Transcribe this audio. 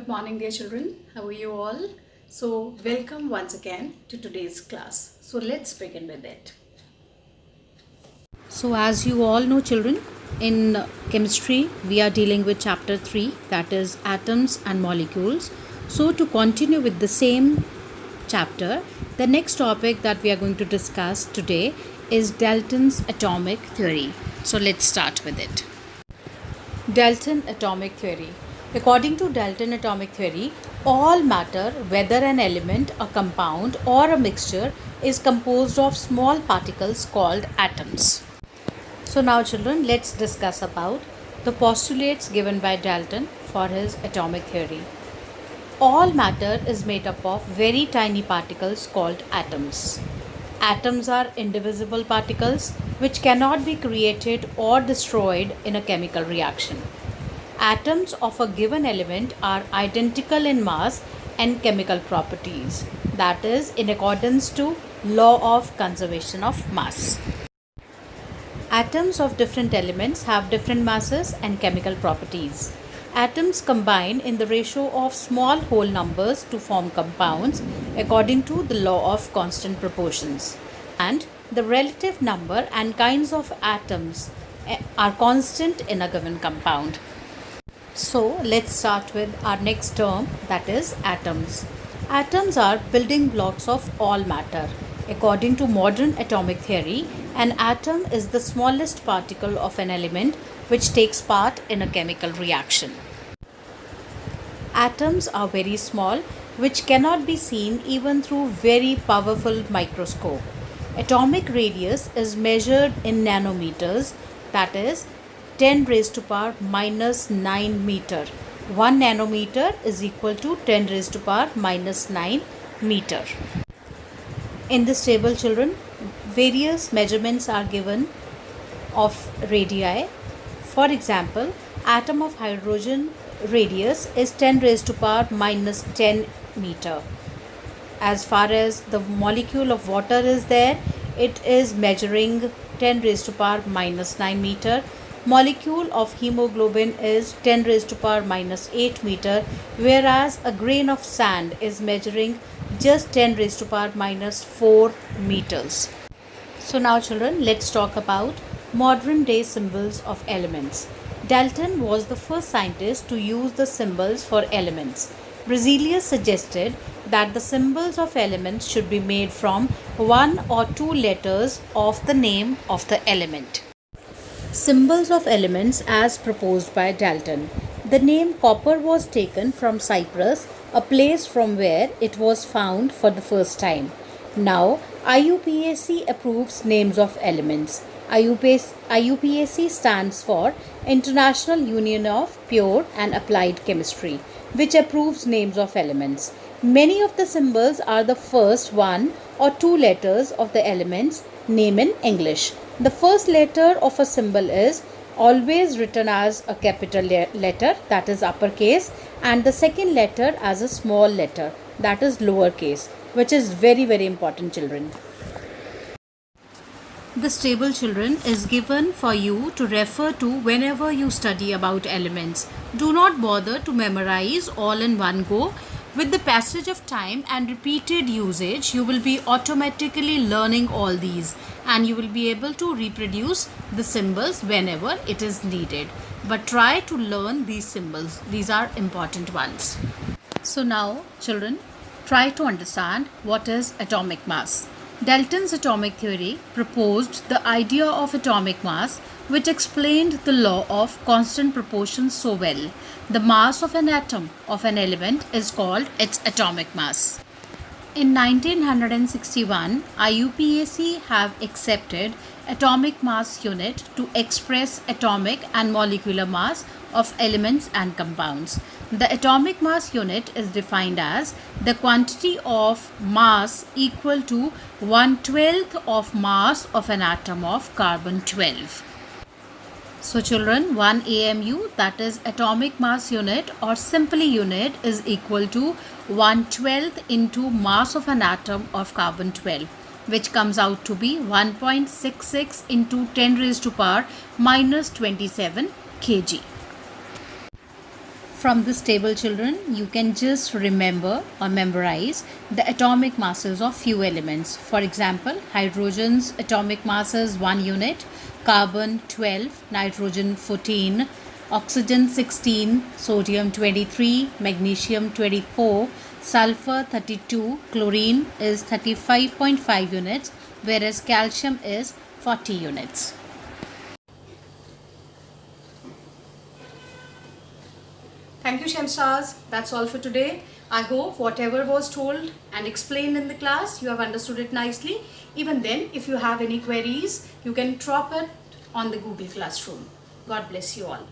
Good morning, dear children. How are you all? So, welcome once again to today's class. So, let's begin with it. So, as you all know, children, in chemistry, we are dealing with chapter 3, that is atoms and molecules. So, to continue with the same chapter, the next topic that we are going to discuss today is Dalton's atomic theory. So, let's start with it. Dalton atomic theory. According to Dalton atomic theory, all matter, whether an element, a compound, or a mixture, is composed of small particles called atoms. So now children, let's discuss about the postulates given by Dalton for his atomic theory. All matter is made up of very tiny particles called atoms. Atoms are indivisible particles which cannot be created or destroyed in a chemical reaction. Atoms of a given element are identical in mass and chemical properties, that is, in accordance to law of conservation of mass. Atoms of different elements have different masses and chemical properties. Atoms combine in the ratio of small whole numbers to form compounds according to the law of constant proportions. And the relative number and kinds of atoms are constant in a given compound. So let's start with our next term, that is atoms. Atoms are building blocks of all matter. According to modern atomic theory, an atom is the smallest particle of an element which takes part in a chemical reaction. Atoms are very small, which cannot be seen even through very powerful microscope. Atomic radius is measured in nanometers, that is 10 raised to power minus 9 meter. 1 nanometer is equal to 10 raised to power minus 9 meter. In this table, children, various measurements are given of radii. For example, atom of hydrogen radius is 10 raised to power minus 10 meter. As far as the molecule of water is there, it is measuring 10 raised to power minus 9 meter. Molecule of hemoglobin is 10 raised to power minus 8 meter, whereas a grain of sand is measuring just 10 raised to power minus 4 meters. So now children, let's talk about modern day symbols of elements. Dalton was the first scientist to use the symbols for elements. Berzelius suggested that the symbols of elements should be made from 1 or 2 letters of the name of the element. Symbols of elements as proposed by Dalton. The name copper was taken from Cyprus, a place from where it was found for the first time. Now, IUPAC approves names of elements. IUPAC stands for International Union of Pure and Applied Chemistry, which approves names of elements. Many of the symbols are the first 1 or 2 letters of the element's name in English. The first letter of a symbol is always written as a capital letter, that is uppercase, and the second letter as a small letter, that is lowercase, which is very, very important, children. This table, children, is given for you to refer to whenever you study about elements. Do not bother to memorize all in one go. With the passage of time and repeated usage, you will be automatically learning all these and you will be able to reproduce the symbols whenever it is needed. But try to learn these symbols. These are important ones. So now, children, try to understand what is atomic mass. Dalton's atomic theory proposed the idea of atomic mass, which explained the law of constant proportions so well. The mass of an atom of an element is called its atomic mass. In 1961, IUPAC have accepted atomic mass unit to express atomic and molecular mass of elements and compounds. The atomic mass unit is defined as the quantity of mass equal to 1/12 of mass of an atom of carbon 12. So children, 1 AMU, that is atomic mass unit or simply unit, is equal to 1/12 into mass of an atom of carbon 12, which comes out to be 1.66 into 10 raised to power minus 27 kg. From this table, children, you can just remember or memorize the atomic masses of few elements. For example, hydrogen's atomic mass is 1 unit, carbon 12, nitrogen 14, oxygen 16, sodium 23, magnesium 24, sulfur 32, chlorine is 35.5 units, whereas calcium is 40 units. Thank you, Shamstars. That's all for today. I hope whatever was told and explained in the class, you have understood it nicely. Even then, if you have any queries, you can drop it on the Google Classroom. God bless you all.